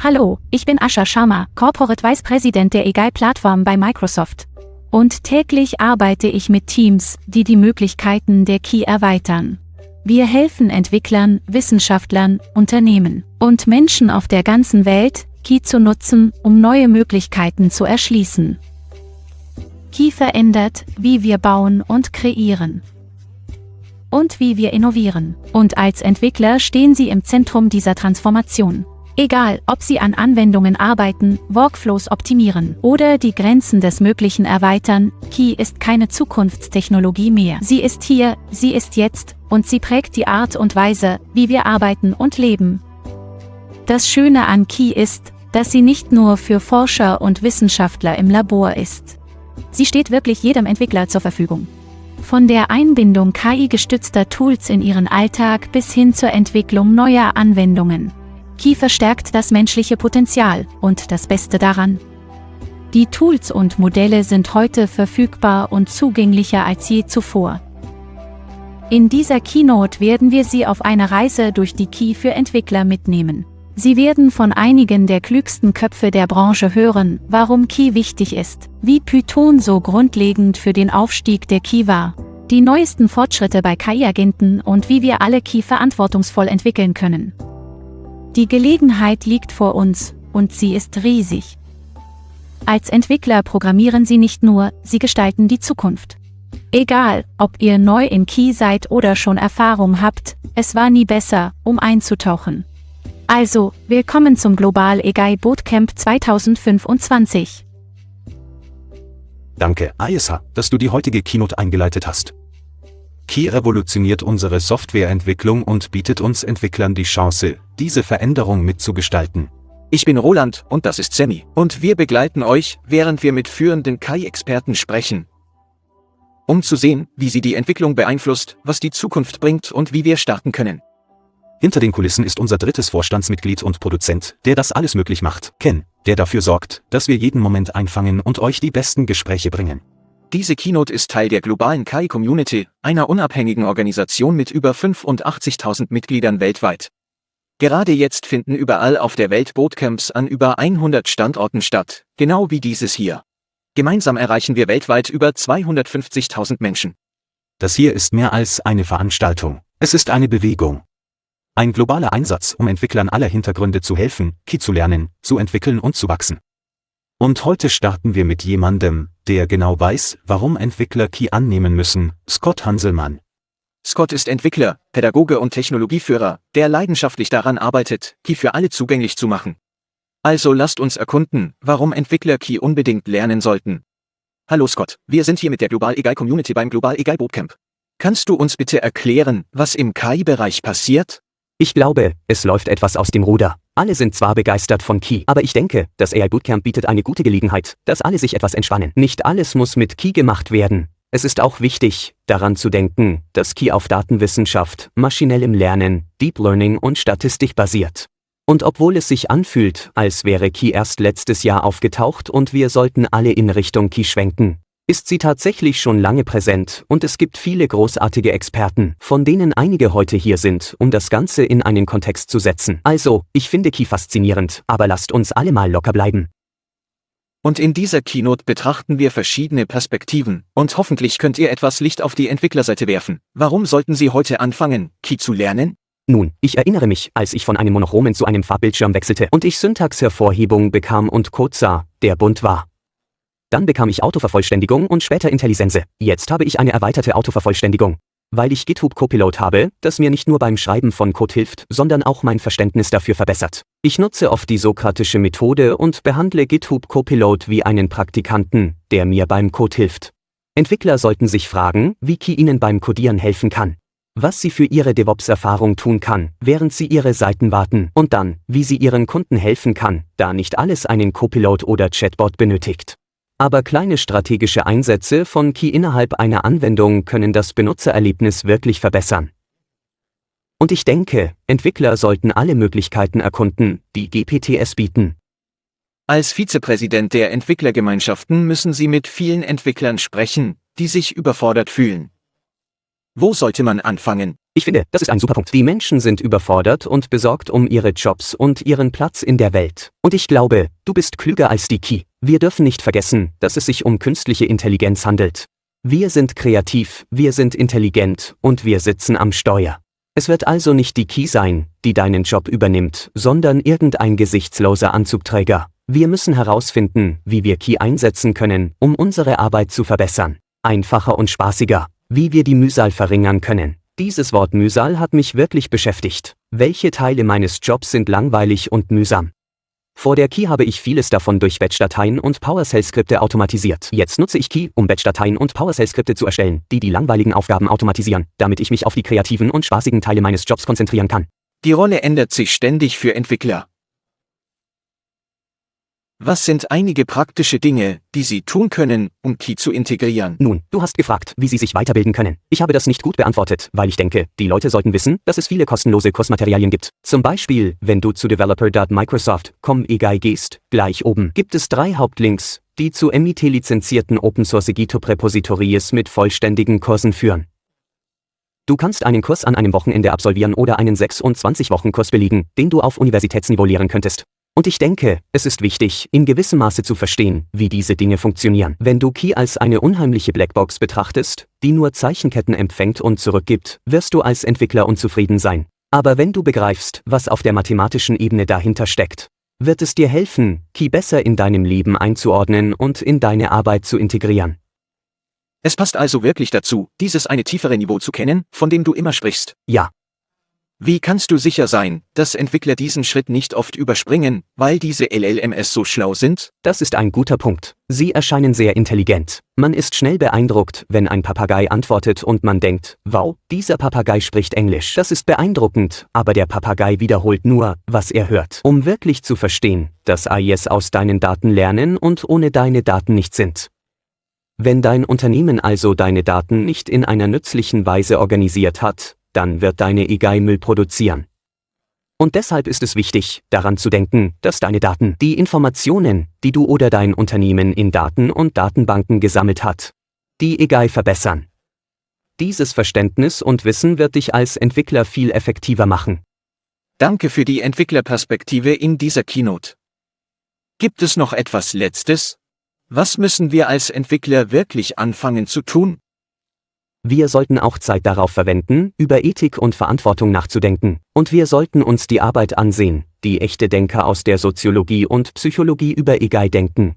Hallo, ich bin Asha Sharma, Corporate Vice President der AI-Plattform bei Microsoft. Und täglich arbeite ich mit Teams, die die Möglichkeiten der KI erweitern. Wir helfen Entwicklern, Wissenschaftlern, Unternehmen und Menschen auf der ganzen Welt, KI zu nutzen, um neue Möglichkeiten zu erschließen. KI verändert, wie wir bauen und kreieren. Und wie wir innovieren. Und als Entwickler stehen Sie im Zentrum dieser Transformation. Egal, ob Sie an Anwendungen arbeiten, Workflows optimieren oder die Grenzen des Möglichen erweitern, KI ist keine Zukunftstechnologie mehr. Sie ist hier, sie ist jetzt, und sie prägt die Art und Weise, wie wir arbeiten und leben. Das Schöne an KI ist, dass sie nicht nur für Forscher und Wissenschaftler im Labor ist. Sie steht wirklich jedem Entwickler zur Verfügung. Von der Einbindung KI-gestützter Tools in Ihren Alltag bis hin zur Entwicklung neuer Anwendungen. KI verstärkt das menschliche Potenzial und das Beste daran. Die Tools und Modelle sind heute verfügbar und zugänglicher als je zuvor. In dieser Keynote werden wir Sie auf eine Reise durch die KI für Entwickler mitnehmen. Sie werden von einigen der klügsten Köpfe der Branche hören, warum KI wichtig ist, wie Python so grundlegend für den Aufstieg der KI war, die neuesten Fortschritte bei KI-Agenten und wie wir alle KI verantwortungsvoll entwickeln können. Die Gelegenheit liegt vor uns, und sie ist riesig. Als Entwickler programmieren Sie nicht nur, Sie gestalten die Zukunft. Egal, ob ihr neu in KI seid oder schon Erfahrung habt, es war nie besser, um einzutauchen. Also, willkommen zum Global AI Bootcamp 2025. Danke, Ayesha, dass du die heutige Keynote eingeleitet hast. KI revolutioniert unsere Softwareentwicklung und bietet uns Entwicklern die Chance, diese Veränderung mitzugestalten. Ich bin Roland und das ist Sammy und wir begleiten euch, während wir mit führenden KI-Experten sprechen, um zu sehen, wie sie die Entwicklung beeinflusst, was die Zukunft bringt und wie wir starten können. Hinter den Kulissen ist unser drittes Vorstandsmitglied und Produzent, der das alles möglich macht, Ken, der dafür sorgt, dass wir jeden Moment einfangen und euch die besten Gespräche bringen. Diese Keynote ist Teil der globalen KI-Community, einer unabhängigen Organisation mit über 85.000 Mitgliedern weltweit. Gerade jetzt finden überall auf der Welt Bootcamps an über 100 Standorten statt, genau wie dieses hier. Gemeinsam erreichen wir weltweit über 250.000 Menschen. Das hier ist mehr als eine Veranstaltung, es ist eine Bewegung. Ein globaler Einsatz, um Entwicklern aller Hintergründe zu helfen, KI zu lernen, zu entwickeln und zu wachsen. Und heute starten wir mit jemandem, der genau weiß, warum Entwickler KI annehmen müssen, Scott Hanselmann. Scott ist Entwickler, Pädagoge und Technologieführer, der leidenschaftlich daran arbeitet, KI für alle zugänglich zu machen. Also lasst uns erkunden, warum Entwickler KI unbedingt lernen sollten. Hallo Scott, wir sind hier mit der Global AI Community beim Global AI Bootcamp. Kannst du uns bitte erklären, was im KI-Bereich passiert? Ich glaube, es läuft etwas aus dem Ruder. Alle sind zwar begeistert von KI, aber ich denke, das AI Bootcamp bietet eine gute Gelegenheit, dass alle sich etwas entspannen. Nicht alles muss mit KI gemacht werden. Es ist auch wichtig, daran zu denken, dass KI auf Datenwissenschaft, maschinellem Lernen, Deep Learning und Statistik basiert. Und obwohl es sich anfühlt, als wäre KI erst letztes Jahr aufgetaucht und wir sollten alle in Richtung KI schwenken, ist sie tatsächlich schon lange präsent und es gibt viele großartige Experten, von denen einige heute hier sind, um das Ganze in einen Kontext zu setzen. Also, ich finde KI faszinierend, aber lasst uns alle mal locker bleiben. Und in dieser Keynote betrachten wir verschiedene Perspektiven und hoffentlich könnt ihr etwas Licht auf die Entwicklerseite werfen. Warum sollten Sie heute anfangen, KI zu lernen? Nun, ich erinnere mich, als ich von einem monochromen zu einem Farbbildschirm wechselte und ich Syntaxhervorhebung bekam und Code sah, der bunt war. Dann bekam ich Autovervollständigung und später IntelliSense. Jetzt habe ich eine erweiterte Autovervollständigung. Weil ich GitHub Copilot habe, das mir nicht nur beim Schreiben von Code hilft, sondern auch mein Verständnis dafür verbessert. Ich nutze oft die sokratische Methode und behandle GitHub Copilot wie einen Praktikanten, der mir beim Code hilft. Entwickler sollten sich fragen, wie KI ihnen beim Codieren helfen kann. Was sie für ihre DevOps-Erfahrung tun kann, während sie ihre Seiten warten und dann, wie sie ihren Kunden helfen kann, da nicht alles einen Copilot oder Chatbot benötigt. Aber kleine strategische Einsätze von KI innerhalb einer Anwendung können das Benutzererlebnis wirklich verbessern. Und ich denke, Entwickler sollten alle Möglichkeiten erkunden, die GPTs bieten. Als Vizepräsident der Entwicklergemeinschaften müssen Sie mit vielen Entwicklern sprechen, die sich überfordert fühlen. Wo sollte man anfangen? Ich finde, das ist ein super Punkt. Die Menschen sind überfordert und besorgt um ihre Jobs und ihren Platz in der Welt. Und ich glaube, du bist klüger als die Key. Wir dürfen nicht vergessen, dass es sich um künstliche Intelligenz handelt. Wir sind kreativ, wir sind intelligent und wir sitzen am Steuer. Es wird also nicht die Key sein, die deinen Job übernimmt, sondern irgendein gesichtsloser Anzugträger. Wir müssen herausfinden, wie wir Key einsetzen können, um unsere Arbeit zu verbessern. Einfacher und spaßiger. Wie wir die Mühsal verringern können. Dieses Wort Mühsal hat mich wirklich beschäftigt. Welche Teile meines Jobs sind langweilig und mühsam? Vor der Key habe ich vieles davon durch Batch-Dateien und PowerShell-Skripte automatisiert. Jetzt nutze ich Key, um Batch-Dateien und PowerShell-Skripte zu erstellen, die die langweiligen Aufgaben automatisieren, damit ich mich auf die kreativen und spaßigen Teile meines Jobs konzentrieren kann. Die Rolle ändert sich ständig für Entwickler. Was sind einige praktische Dinge, die Sie tun können, um Key zu integrieren? Nun, du hast gefragt, wie sie sich weiterbilden können. Ich habe das nicht gut beantwortet, weil ich denke, die Leute sollten wissen, dass es viele kostenlose Kursmaterialien gibt. Zum Beispiel, wenn du zu developer.microsoft.com gehst, gleich oben gibt es 3 Hauptlinks, die zu MIT-lizenzierten Open-Source GitHub-Repositories mit vollständigen Kursen führen. Du kannst einen Kurs an einem Wochenende absolvieren oder einen 26-Wochen-Kurs belegen, den du auf Universitätsniveau lehren könntest. Und ich denke, es ist wichtig, in gewissem Maße zu verstehen, wie diese Dinge funktionieren. Wenn du Key als eine unheimliche Blackbox betrachtest, die nur Zeichenketten empfängt und zurückgibt, wirst du als Entwickler unzufrieden sein. Aber wenn du begreifst, was auf der mathematischen Ebene dahinter steckt, wird es dir helfen, Key besser in deinem Leben einzuordnen und in deine Arbeit zu integrieren. Es passt also wirklich dazu, dieses eine tiefere Niveau zu kennen, von dem du immer sprichst. Ja. Wie kannst du sicher sein, dass Entwickler diesen Schritt nicht oft überspringen, weil diese LLMs so schlau sind? Das ist ein guter Punkt. Sie erscheinen sehr intelligent. Man ist schnell beeindruckt, wenn ein Papagei antwortet und man denkt, wow, dieser Papagei spricht Englisch. Das ist beeindruckend, aber der Papagei wiederholt nur, was er hört. Um wirklich zu verstehen, dass AIs aus deinen Daten lernen und ohne deine Daten nicht sind. Wenn dein Unternehmen also deine Daten nicht in einer nützlichen Weise organisiert hat, dann wird deine AI Müll produzieren. Und deshalb ist es wichtig, daran zu denken, dass deine Daten, die Informationen, die du oder dein Unternehmen in Daten und Datenbanken gesammelt hat, die AI verbessern. Dieses Verständnis und Wissen wird dich als Entwickler viel effektiver machen. Danke für die Entwicklerperspektive in dieser Keynote. Gibt es noch etwas Letztes? Was müssen wir als Entwickler wirklich anfangen zu tun? Wir sollten auch Zeit darauf verwenden, über Ethik und Verantwortung nachzudenken, und wir sollten uns die Arbeit ansehen, die echte Denker aus der Soziologie und Psychologie über AI denken.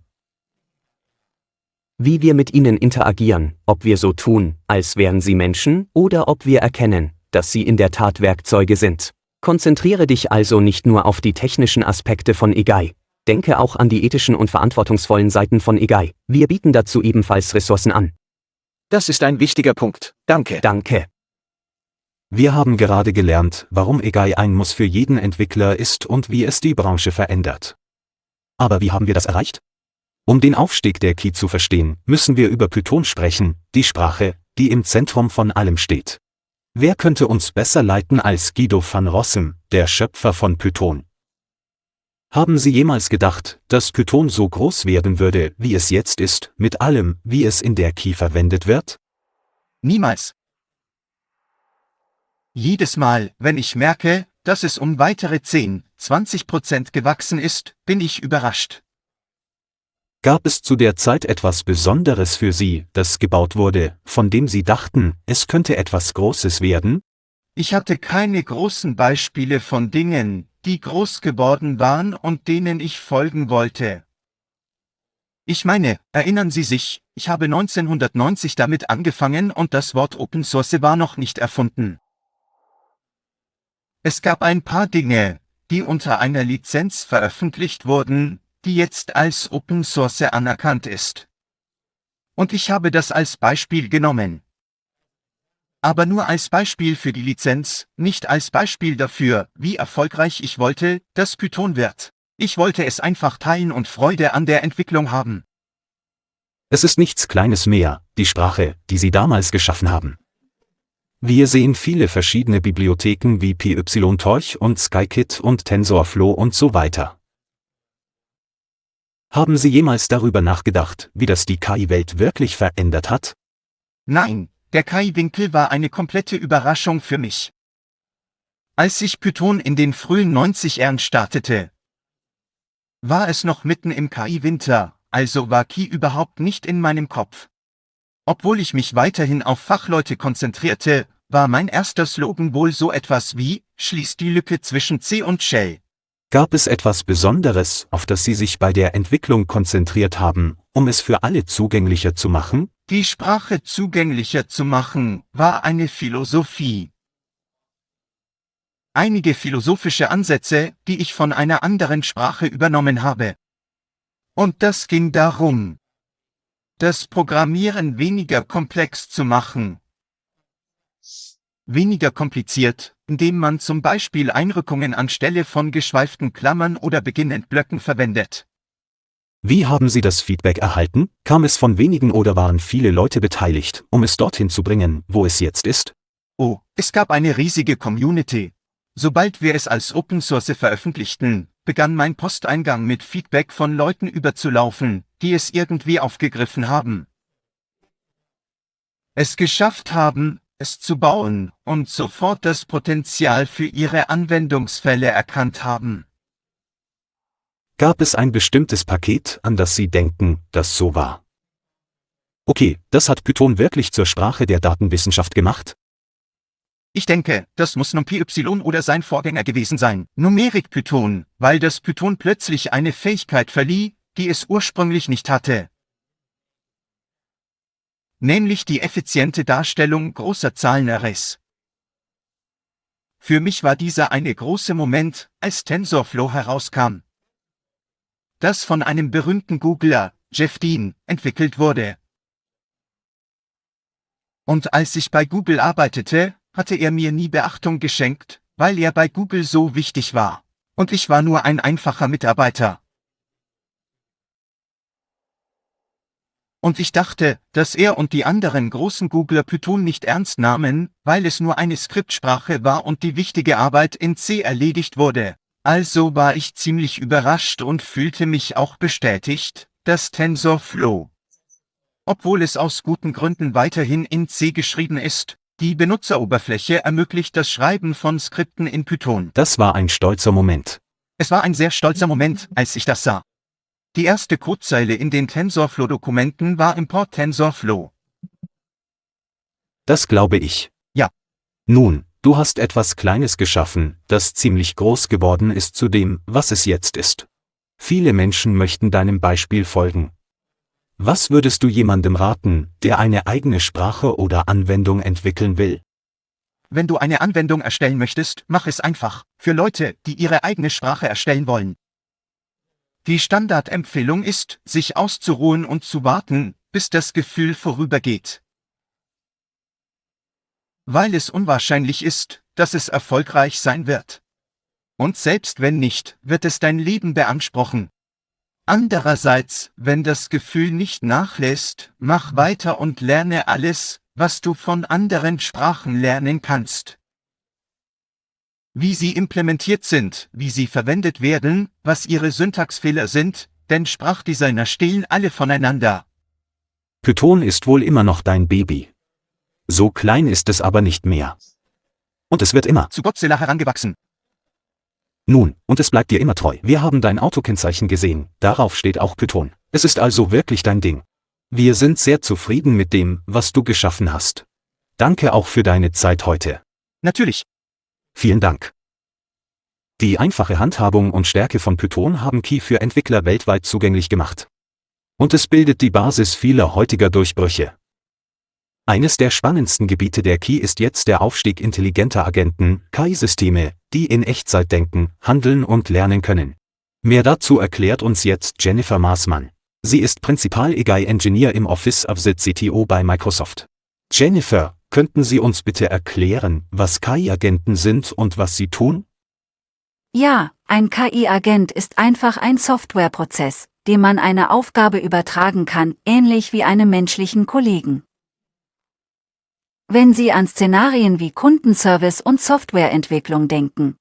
Wie wir mit ihnen interagieren, ob wir so tun, als wären sie Menschen, oder ob wir erkennen, dass sie in der Tat Werkzeuge sind. Konzentriere dich also nicht nur auf die technischen Aspekte von AI. Denke auch an die ethischen und verantwortungsvollen Seiten von AI. Wir bieten dazu ebenfalls Ressourcen an. Das ist ein wichtiger Punkt. Danke. Danke. Wir haben gerade gelernt, warum AI ein Muss für jeden Entwickler ist und wie es die Branche verändert. Aber wie haben wir das erreicht? Um den Aufstieg der Key zu verstehen, müssen wir über Python sprechen, die Sprache, die im Zentrum von allem steht. Wer könnte uns besser leiten als Guido van Rossum, der Schöpfer von Python? Haben Sie jemals gedacht, dass Python so groß werden würde, wie es jetzt ist, mit allem, wie es in der Key verwendet wird? Niemals. Jedes Mal, wenn ich merke, dass es um weitere 10–20% gewachsen ist, bin ich überrascht. Gab es zu der Zeit etwas Besonderes für Sie, das gebaut wurde, von dem Sie dachten, es könnte etwas Großes werden? Ich hatte keine großen Beispiele von Dingen, die groß geworden waren und denen ich folgen wollte. Ich meine, erinnern Sie sich, ich habe 1990 damit angefangen und das Wort Open Source war noch nicht erfunden. Es gab ein paar Dinge, die unter einer Lizenz veröffentlicht wurden, die jetzt als Open Source anerkannt ist. Und ich habe das als Beispiel genommen. Aber nur als Beispiel für die Lizenz, nicht als Beispiel dafür, wie erfolgreich ich wollte, dass Python wird. Ich wollte es einfach teilen und Freude an der Entwicklung haben. Es ist nichts Kleines mehr, die Sprache, die Sie damals geschaffen haben. Wir sehen viele verschiedene Bibliotheken wie Pytorch und Scikit und TensorFlow und so weiter. Haben Sie jemals darüber nachgedacht, wie das die KI-Welt wirklich verändert hat? Nein, Der KI-Winkel war eine komplette Überraschung für mich. Als ich Python in den frühen 90ern startete, war es noch mitten im KI-Winter, also war KI überhaupt nicht in meinem Kopf. Obwohl ich mich weiterhin auf Fachleute konzentrierte, war mein erster Slogan wohl so etwas wie: Schließ die Lücke zwischen C und Shell. Gab es etwas Besonderes, auf das Sie sich bei der Entwicklung konzentriert haben, um es für alle zugänglicher zu machen? Die Sprache zugänglicher zu machen, war eine Philosophie. Einige philosophische Ansätze, die ich von einer anderen Sprache übernommen habe. Und das ging darum, das Programmieren weniger komplex zu machen. Weniger kompliziert, indem man zum Beispiel Einrückungen anstelle von geschweiften Klammern oder Begin-End-Blöcken verwendet. Wie haben Sie das Feedback erhalten? Kam es von wenigen oder waren viele Leute beteiligt, um es dorthin zu bringen, wo es jetzt ist? Oh, es gab eine riesige Community. Sobald wir es als Open Source veröffentlichten, begann mein Posteingang mit Feedback von Leuten überzulaufen, die es irgendwie aufgegriffen haben, es geschafft haben, es zu bauen und sofort das Potenzial für ihre Anwendungsfälle erkannt haben. Gab es ein bestimmtes Paket, an das Sie denken, das so war? Okay, das hat Python wirklich zur Sprache der Datenwissenschaft gemacht? Ich denke, das muss NumPy oder sein Vorgänger gewesen sein, Numeric Python, weil das Python plötzlich eine Fähigkeit verlieh, die es ursprünglich nicht hatte. Nämlich die effiziente Darstellung großer Zahlenarrays. Für mich war dieser eine große Moment, als TensorFlow herauskam, das von einem berühmten Googler, Jeff Dean, entwickelt wurde. Und als ich bei Google arbeitete, hatte er mir nie Beachtung geschenkt, weil er bei Google so wichtig war. Und ich war nur ein einfacher Mitarbeiter. Und ich dachte, dass er und die anderen großen Googler Python nicht ernst nahmen, weil es nur eine Skriptsprache war und die wichtige Arbeit in C erledigt wurde. Also war ich ziemlich überrascht und fühlte mich auch bestätigt, dass TensorFlow, obwohl es aus guten Gründen weiterhin in C geschrieben ist, die Benutzeroberfläche ermöglicht das Schreiben von Skripten in Python. Das war ein stolzer Moment. Es war ein sehr stolzer Moment, als ich das sah. Die erste Codezeile in den TensorFlow-Dokumenten war Import TensorFlow. Das glaube ich. Ja. Nun, du hast etwas Kleines geschaffen, das ziemlich groß geworden ist zu dem, was es jetzt ist. Viele Menschen möchten deinem Beispiel folgen. Was würdest du jemandem raten, der eine eigene Sprache oder Anwendung entwickeln will? Wenn du eine Anwendung erstellen möchtest, mach es einfach, für Leute, die ihre eigene Sprache erstellen wollen. Die Standardempfehlung ist, sich auszuruhen und zu warten, bis das Gefühl vorübergeht. Weil es unwahrscheinlich ist, dass es erfolgreich sein wird. Und selbst wenn nicht, wird es dein Leben beanspruchen. Andererseits, wenn das Gefühl nicht nachlässt, mach weiter und lerne alles, was du von anderen Sprachen lernen kannst. Wie sie implementiert sind, wie sie verwendet werden, was ihre Syntaxfehler sind, denn Sprachdesigner stehlen alle voneinander. Python ist wohl immer noch dein Baby. So klein ist es aber nicht mehr. Und es wird immer zu Godzilla herangewachsen. Nun, und es bleibt dir immer treu. Wir haben dein Autokennzeichen gesehen, darauf steht auch Python. Es ist also wirklich dein Ding. Wir sind sehr zufrieden mit dem, was du geschaffen hast. Danke auch für deine Zeit heute. Natürlich. Vielen Dank. Die einfache Handhabung und Stärke von Python haben KI für Entwickler weltweit zugänglich gemacht. Und es bildet die Basis vieler heutiger Durchbrüche. Eines der spannendsten Gebiete der KI ist jetzt der Aufstieg intelligenter Agenten, KI-Systeme, die in Echtzeit denken, handeln und lernen können. Mehr dazu erklärt uns jetzt Jennifer Maßmann. Sie ist Principal AI Engineer im Office of the CTO bei Microsoft. Jennifer, könnten Sie uns bitte erklären, was KI-Agenten sind und was sie tun? Ja, ein KI-Agent ist einfach ein Softwareprozess, dem man eine Aufgabe übertragen kann, ähnlich wie einem menschlichen Kollegen. Wenn Sie an Szenarien wie Kundenservice und Softwareentwicklung denken,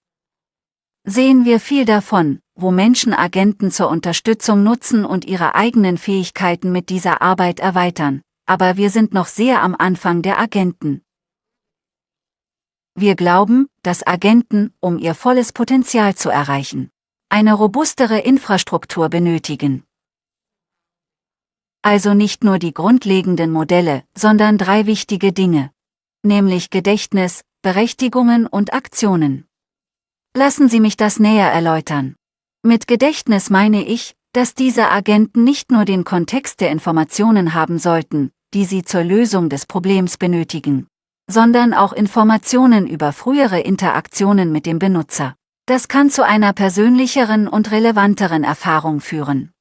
sehen wir viel davon, wo Menschen Agenten zur Unterstützung nutzen und ihre eigenen Fähigkeiten mit dieser Arbeit erweitern. aber wir sind noch sehr am Anfang der Agenten. Wir glauben, dass Agenten, um ihr volles Potenzial zu erreichen, eine robustere Infrastruktur benötigen. Also nicht nur die grundlegenden Modelle, sondern 3 wichtige Dinge, nämlich Gedächtnis, Berechtigungen und Aktionen. Lassen Sie mich das näher erläutern. Mit Gedächtnis meine ich, dass diese Agenten nicht nur den Kontext der Informationen haben sollten, die sie zur Lösung des Problems benötigen, sondern auch Informationen über frühere Interaktionen mit dem Benutzer. Das kann zu einer persönlicheren und relevanteren Erfahrung führen.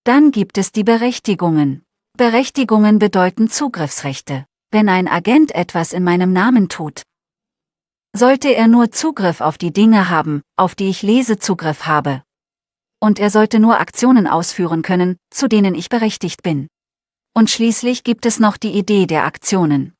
Dann gibt es die Berechtigungen. Berechtigungen bedeuten Zugriffsrechte. Wenn ein Agent etwas in meinem Namen tut, sollte er nur Zugriff auf die Dinge haben, auf die ich Lesezugriff habe. Und er sollte nur Aktionen ausführen können, zu denen ich berechtigt bin. Und schließlich gibt es noch die Idee der Aktionen.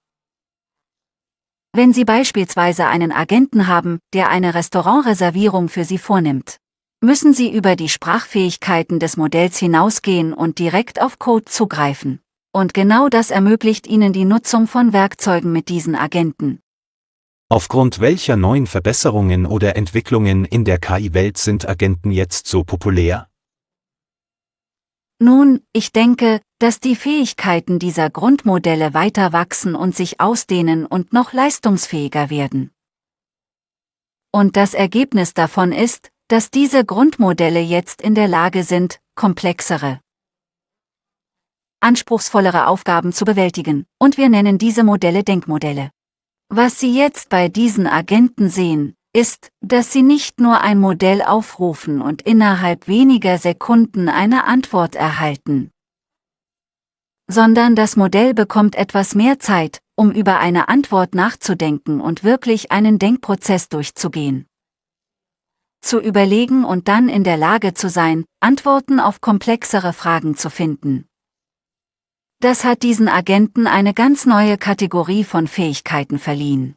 Wenn Sie beispielsweise einen Agenten haben, der eine Restaurantreservierung für Sie vornimmt, müssen Sie über die Sprachfähigkeiten des Modells hinausgehen und direkt auf Code zugreifen. Und genau das ermöglicht Ihnen die Nutzung von Werkzeugen mit diesen Agenten. Aufgrund welcher neuen Verbesserungen oder Entwicklungen in der KI-Welt sind Agenten jetzt so populär? Nun, ich denke, dass die Fähigkeiten dieser Grundmodelle weiter wachsen und sich ausdehnen und noch leistungsfähiger werden. Und das Ergebnis davon ist, dass diese Grundmodelle jetzt in der Lage sind, komplexere, anspruchsvollere Aufgaben zu bewältigen, und wir nennen diese Modelle Denkmodelle. Was Sie jetzt bei diesen Agenten sehen, ist, dass Sie nicht nur ein Modell aufrufen und innerhalb weniger Sekunden eine Antwort erhalten, sondern das Modell bekommt etwas mehr Zeit, um über eine Antwort nachzudenken und wirklich einen Denkprozess durchzugehen. Zu überlegen und dann in der Lage zu sein, Antworten auf komplexere Fragen zu finden. Das hat diesen Agenten eine ganz neue Kategorie von Fähigkeiten verliehen.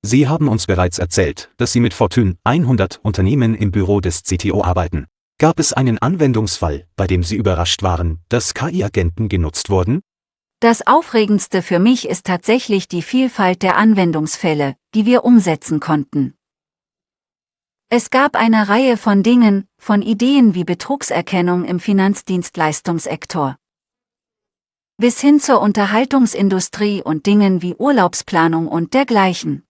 Sie haben uns bereits erzählt, dass Sie mit Fortune 100 Unternehmen im Büro des CTO arbeiten. Gab es einen Anwendungsfall, bei dem Sie überrascht waren, dass KI-Agenten genutzt wurden? Das Aufregendste für mich ist tatsächlich die Vielfalt der Anwendungsfälle, die wir umsetzen konnten. Es gab eine Reihe von Dingen, von Ideen wie Betrugserkennung im Finanzdienstleistungssektor bis hin zur Unterhaltungsindustrie und Dingen wie Urlaubsplanung und dergleichen.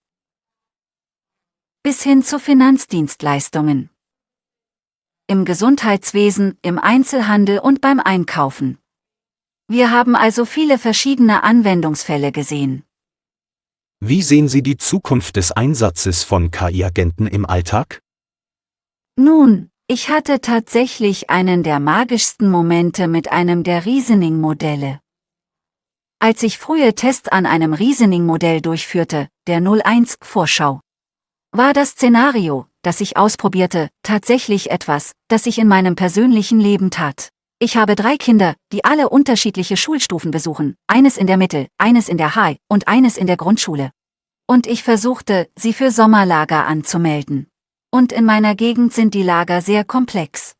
Bis hin zu Finanzdienstleistungen. Im Gesundheitswesen, im Einzelhandel und beim Einkaufen. Wir haben also viele verschiedene Anwendungsfälle gesehen. Wie sehen Sie die Zukunft des Einsatzes von KI-Agenten im Alltag? Nun, ich hatte tatsächlich einen der magischsten Momente mit einem der Reasoning-Modelle. Als ich frühe Tests an einem Reasoning-Modell durchführte, der 01-Vorschau, war das Szenario, das ich ausprobierte, tatsächlich etwas, das ich in meinem persönlichen Leben tat. Ich habe 3 Kinder, die alle unterschiedliche Schulstufen besuchen, eines in der Mittel, eines in der High und eines in der Grundschule. Und ich versuchte, sie für Sommerlager anzumelden. Und in meiner Gegend sind die Lager sehr komplex.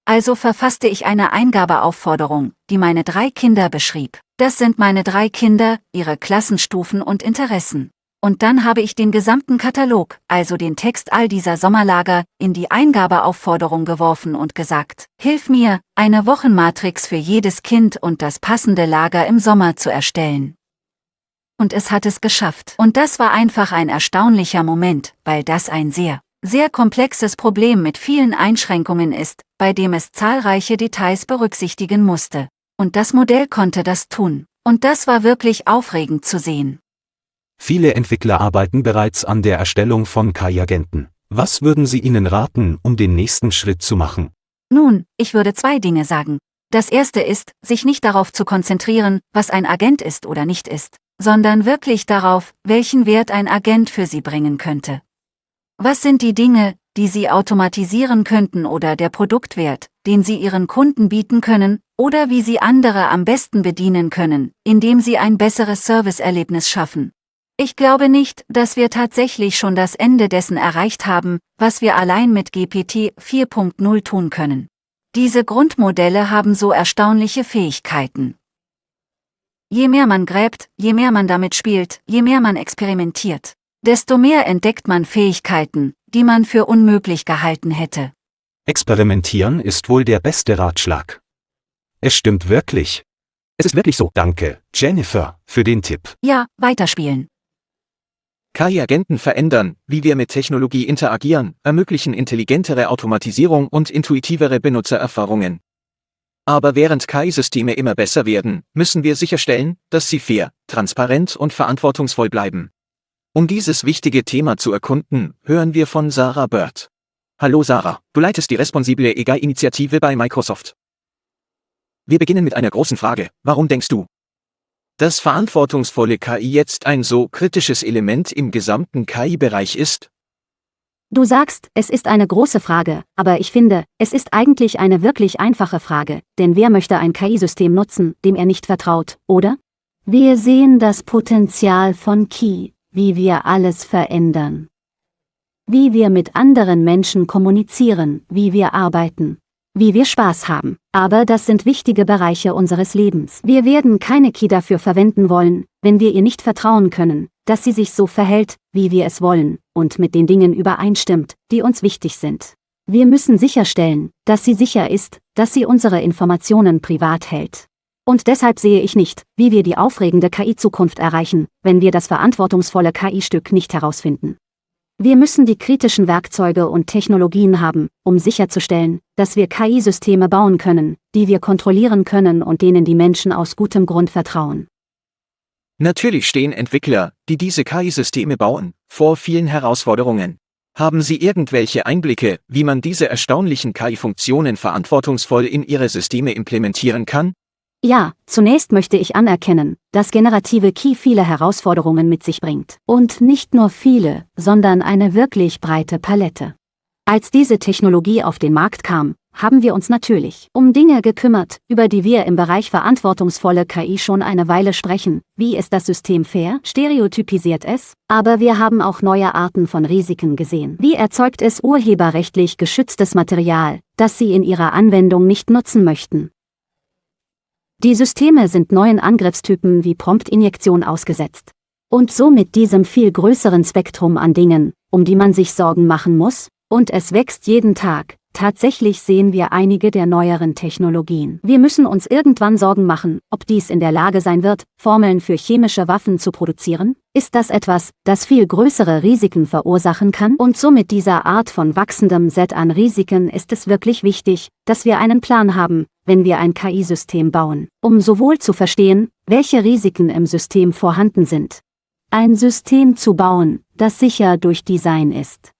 Also verfasste ich eine Eingabeaufforderung, die meine 3 Kinder beschrieb. Das sind meine 3 Kinder, ihre Klassenstufen und Interessen. Und dann habe ich den gesamten Katalog, also den Text all dieser Sommerlager, in die Eingabeaufforderung geworfen und gesagt: Hilf mir, eine Wochenmatrix für jedes Kind und das passende Lager im Sommer zu erstellen. Und es hat es geschafft. Und das war einfach ein erstaunlicher Moment, weil das ein sehr komplexes Problem mit vielen Einschränkungen ist, bei dem es zahlreiche Details berücksichtigen musste. Und das Modell konnte das tun. Und das war wirklich aufregend zu sehen. Viele Entwickler arbeiten bereits an der Erstellung von KI-Agenten. Was würden Sie ihnen raten, um den nächsten Schritt zu machen? Nun, ich würde 2 Dinge sagen. Das erste ist, sich nicht darauf zu konzentrieren, was ein Agent ist oder nicht ist, sondern wirklich darauf, welchen Wert ein Agent für Sie bringen könnte. Was sind die Dinge, die Sie automatisieren könnten oder der Produktwert, den Sie Ihren Kunden bieten können, oder wie Sie andere am besten bedienen können, indem Sie ein besseres Serviceerlebnis schaffen? Ich glaube nicht, dass wir tatsächlich schon das Ende dessen erreicht haben, was wir allein mit GPT 4.0 tun können. Diese Grundmodelle haben so erstaunliche Fähigkeiten. Je mehr man gräbt, je mehr man damit spielt, je mehr man experimentiert, desto mehr entdeckt man Fähigkeiten, die man für unmöglich gehalten hätte. Experimentieren ist wohl der beste Ratschlag. Es stimmt wirklich. Es ist wirklich so. Danke, Jennifer, für den Tipp. Ja, weiterspielen. KI-Agenten verändern, wie wir mit Technologie interagieren, ermöglichen intelligentere Automatisierung und intuitivere Benutzererfahrungen. Aber während KI-Systeme immer besser werden, müssen wir sicherstellen, dass sie fair, transparent und verantwortungsvoll bleiben. Um dieses wichtige Thema zu erkunden, hören wir von Sarah Bird. Hallo Sarah, du leitest die responsible AI-Initiative bei Microsoft. Wir beginnen mit einer großen Frage. Warum denkst du, dass verantwortungsvolle KI jetzt ein so kritisches Element im gesamten KI-Bereich ist? Du sagst, es ist eine große Frage, aber ich finde, es ist eigentlich eine wirklich einfache Frage, denn wer möchte ein KI-System nutzen, dem er nicht vertraut, oder? Wir sehen das Potenzial von KI, wie wir alles verändern. Wie wir mit anderen Menschen kommunizieren, wie wir arbeiten, wie wir Spaß haben. Aber das sind wichtige Bereiche unseres Lebens. Wir werden keine KI dafür verwenden wollen, wenn wir ihr nicht vertrauen können, dass sie sich so verhält, wie wir es wollen, und mit den Dingen übereinstimmt, die uns wichtig sind. Wir müssen sicherstellen, dass sie sicher ist, dass sie unsere Informationen privat hält. Und deshalb sehe ich nicht, wie wir die aufregende KI-Zukunft erreichen, wenn wir das verantwortungsvolle KI-Stück nicht herausfinden. Wir müssen die kritischen Werkzeuge und Technologien haben, um sicherzustellen, dass wir KI-Systeme bauen können, die wir kontrollieren können und denen die Menschen aus gutem Grund vertrauen. Natürlich stehen Entwickler, die diese KI-Systeme bauen, vor vielen Herausforderungen. Haben Sie irgendwelche Einblicke, wie man diese erstaunlichen KI-Funktionen verantwortungsvoll in Ihre Systeme implementieren kann? Ja, zunächst möchte ich anerkennen, dass generative KI viele Herausforderungen mit sich bringt. Und nicht nur viele, sondern eine wirklich breite Palette. Als diese Technologie auf den Markt kam, haben wir uns natürlich um Dinge gekümmert, über die wir im Bereich verantwortungsvolle KI schon eine Weile sprechen. Wie ist das System fair? Stereotypisiert es? Aber wir haben auch neue Arten von Risiken gesehen. Wie erzeugt es urheberrechtlich geschütztes Material, das Sie in Ihrer Anwendung nicht nutzen möchten? Die Systeme sind neuen Angriffstypen wie Promptinjektion ausgesetzt. Und somit diesem viel größeren Spektrum an Dingen, um die man sich Sorgen machen muss, und es wächst jeden Tag. Tatsächlich sehen wir einige der neueren Technologien. Wir müssen uns irgendwann Sorgen machen, ob dies in der Lage sein wird, Formeln für chemische Waffen zu produzieren? Ist das etwas, das viel größere Risiken verursachen kann? Und somit dieser Art von wachsendem Set an Risiken ist es wirklich wichtig, dass wir einen Plan haben, wenn wir ein KI-System bauen, um sowohl zu verstehen, welche Risiken im System vorhanden sind. Ein System zu bauen, das sicher durch Design ist.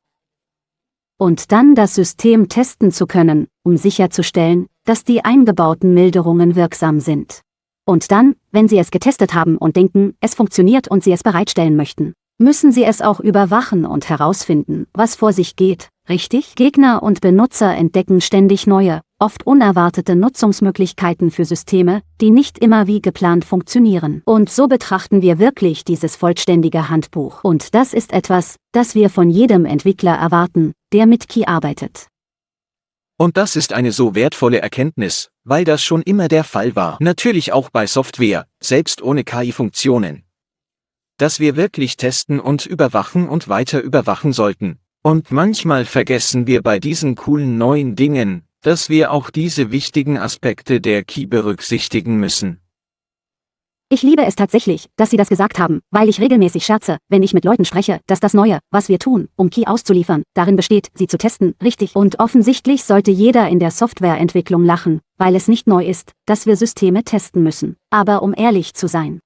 Und dann das System testen zu können, um sicherzustellen, dass die eingebauten Milderungen wirksam sind. Und dann, wenn Sie es getestet haben und denken, es funktioniert und Sie es bereitstellen möchten, müssen Sie es auch überwachen und herausfinden, was vor sich geht, richtig? Gegner und Benutzer entdecken ständig neue, oft unerwartete Nutzungsmöglichkeiten für Systeme, die nicht immer wie geplant funktionieren. Und so betrachten wir wirklich dieses vollständige Handbuch. Und das ist etwas, das wir von jedem Entwickler erwarten, der mit KI arbeitet. Und das ist eine so wertvolle Erkenntnis, weil das schon immer der Fall war. Natürlich auch bei Software, selbst ohne KI-Funktionen. Dass wir wirklich testen und überwachen und weiter überwachen sollten. Und manchmal vergessen wir bei diesen coolen neuen Dingen, dass wir auch diese wichtigen Aspekte der KI berücksichtigen müssen. Ich liebe es tatsächlich, dass Sie das gesagt haben, weil ich regelmäßig scherze, wenn ich mit Leuten spreche, dass das Neue, was wir tun, um KI auszuliefern, darin besteht, sie zu testen, richtig. Und offensichtlich sollte jeder in der Softwareentwicklung lachen, weil es nicht neu ist, dass wir Systeme testen müssen. Aber um ehrlich zu sein,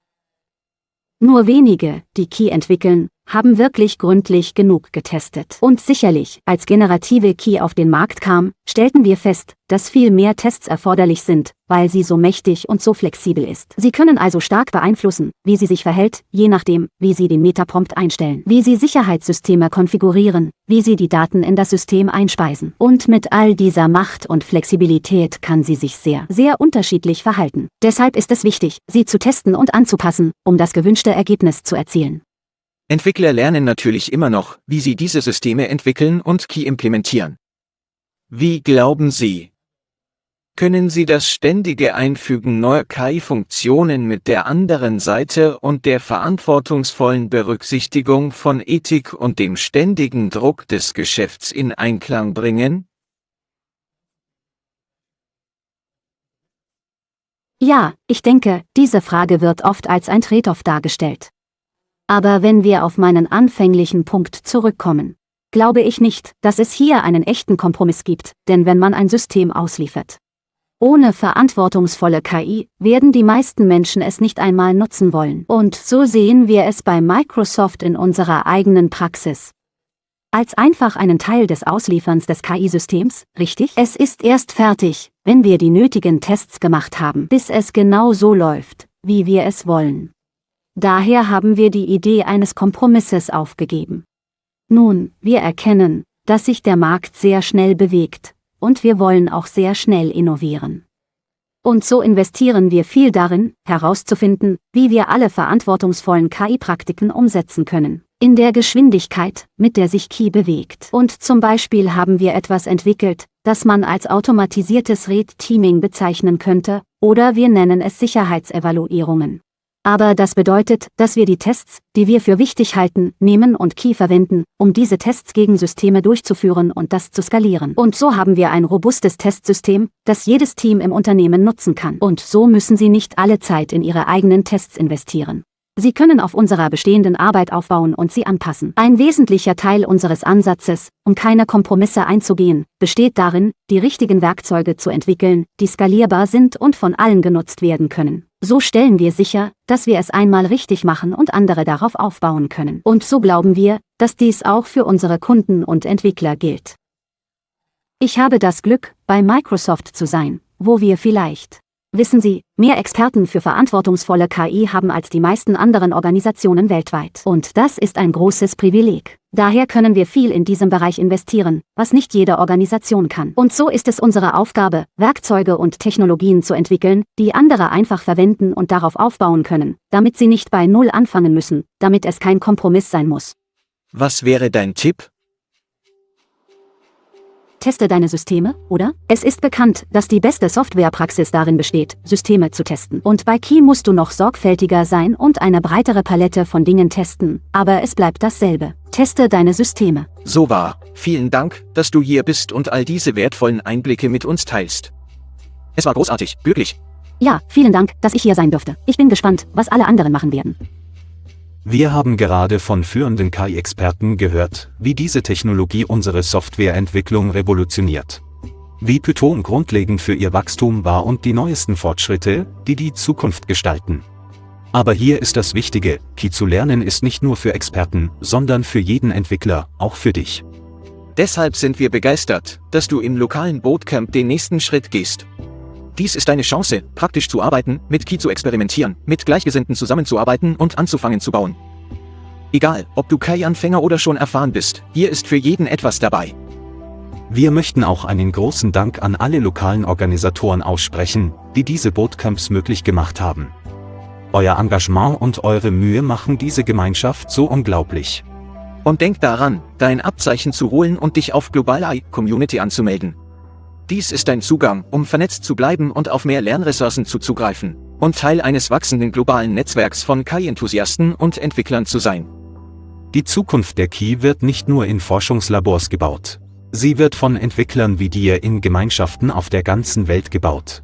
nur wenige, die KI entwickeln, haben wirklich gründlich genug getestet. Und sicherlich, als generative KI auf den Markt kam, stellten wir fest, dass viel mehr Tests erforderlich sind, weil sie so mächtig und so flexibel ist. Sie können also stark beeinflussen, wie sie sich verhält, je nachdem, wie sie den Metaprompt einstellen, wie sie Sicherheitssysteme konfigurieren, wie sie die Daten in das System einspeisen. Und mit all dieser Macht und Flexibilität kann sie sich sehr, sehr unterschiedlich verhalten. Deshalb ist es wichtig, sie zu testen und anzupassen, um das gewünschte Ergebnis zu erzielen. Entwickler lernen natürlich immer noch, wie sie diese Systeme entwickeln und KI implementieren. Wie glauben Sie, Können Sie das ständige Einfügen neuer KI-Funktionen mit der anderen Seite und der verantwortungsvollen Berücksichtigung von Ethik und dem ständigen Druck des Geschäfts in Einklang bringen? Ja, ich denke, diese Frage wird oft als ein Trade-off dargestellt. Aber wenn wir auf meinen anfänglichen Punkt zurückkommen, glaube ich nicht, dass es hier einen echten Kompromiss gibt, denn wenn man ein System ausliefert, ohne verantwortungsvolle KI werden die meisten Menschen es nicht einmal nutzen wollen. Und so sehen wir es bei Microsoft in unserer eigenen Praxis. Als einfach einen Teil des Auslieferns des KI-Systems, richtig? Es ist erst fertig, wenn wir die nötigen Tests gemacht haben, bis es genau so läuft, wie wir es wollen. Daher haben wir die Idee eines Kompromisses aufgegeben. Nun, wir erkennen, dass sich der Markt sehr schnell bewegt. Und wir wollen auch sehr schnell innovieren. Und so investieren wir viel darin, herauszufinden, wie wir alle verantwortungsvollen KI-Praktiken umsetzen können, in der Geschwindigkeit, mit der sich KI bewegt. Und zum Beispiel haben wir etwas entwickelt, das man als automatisiertes Red Teaming bezeichnen könnte, oder wir nennen es Sicherheitsevaluierungen. Aber das bedeutet, dass wir die Tests, die wir für wichtig halten, nehmen und KI verwenden, um diese Tests gegen Systeme durchzuführen und das zu skalieren. Und so haben wir ein robustes Testsystem, das jedes Team im Unternehmen nutzen kann. Und so müssen sie nicht alle Zeit in ihre eigenen Tests investieren. Sie können auf unserer bestehenden Arbeit aufbauen und sie anpassen. Ein wesentlicher Teil unseres Ansatzes, um keine Kompromisse einzugehen, besteht darin, die richtigen Werkzeuge zu entwickeln, die skalierbar sind und von allen genutzt werden können. So stellen wir sicher, dass wir es einmal richtig machen und andere darauf aufbauen können. Und so glauben wir, dass dies auch für unsere Kunden und Entwickler gilt. Ich habe das Glück, bei Microsoft zu sein, wo wir vielleicht, wissen Sie, mehr Experten für verantwortungsvolle KI haben als die meisten anderen Organisationen weltweit. Und das ist ein großes Privileg. Daher können wir viel in diesem Bereich investieren, was nicht jede Organisation kann. Und so ist es unsere Aufgabe, Werkzeuge und Technologien zu entwickeln, die andere einfach verwenden und darauf aufbauen können, damit sie nicht bei Null anfangen müssen, damit es kein Kompromiss sein muss. Was wäre dein Tipp? Teste deine Systeme, oder? Es ist bekannt, dass die beste Softwarepraxis darin besteht, Systeme zu testen. Und bei KI musst du noch sorgfältiger sein und eine breitere Palette von Dingen testen, aber es bleibt dasselbe. Teste deine Systeme. So wahr. Vielen Dank, dass du hier bist und all diese wertvollen Einblicke mit uns teilst. Es war großartig, glücklich. Ja, vielen Dank, dass ich hier sein durfte. Ich bin gespannt, was alle anderen machen werden. Wir haben gerade von führenden KI-Experten gehört, wie diese Technologie unsere Softwareentwicklung revolutioniert. Wie Python grundlegend für ihr Wachstum war und die neuesten Fortschritte, die die Zukunft gestalten. Aber hier ist das Wichtige, KI zu lernen ist nicht nur für Experten, sondern für jeden Entwickler, auch für dich. Deshalb sind wir begeistert, dass du im lokalen Bootcamp den nächsten Schritt gehst. Dies ist deine Chance, praktisch zu arbeiten, mit KI zu experimentieren, mit Gleichgesinnten zusammenzuarbeiten und anzufangen zu bauen. Egal, ob du KI-Anfänger oder schon erfahren bist, hier ist für jeden etwas dabei. Wir möchten auch einen großen Dank an alle lokalen Organisatoren aussprechen, die diese Bootcamps möglich gemacht haben. Euer Engagement und eure Mühe machen diese Gemeinschaft so unglaublich. Und denk daran, dein Abzeichen zu holen und dich auf Global AI Community anzumelden. Dies ist dein Zugang, um vernetzt zu bleiben und auf mehr Lernressourcen zuzugreifen und Teil eines wachsenden globalen Netzwerks von KI-Enthusiasten und Entwicklern zu sein. Die Zukunft der KI wird nicht nur in Forschungslabors gebaut. Sie wird von Entwicklern wie dir in Gemeinschaften auf der ganzen Welt gebaut.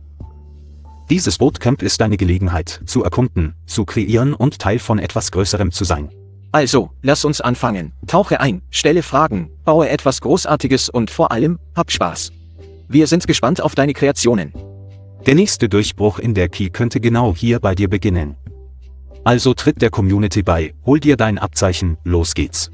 Dieses Bootcamp ist eine Gelegenheit, zu erkunden, zu kreieren und Teil von etwas Größerem zu sein. Also, lass uns anfangen. Tauche ein, stelle Fragen, baue etwas Großartiges und vor allem, hab Spaß. Wir sind gespannt auf deine Kreationen. Der nächste Durchbruch in der KI könnte genau hier bei dir beginnen. Also tritt der Community bei, hol dir dein Abzeichen, los geht's.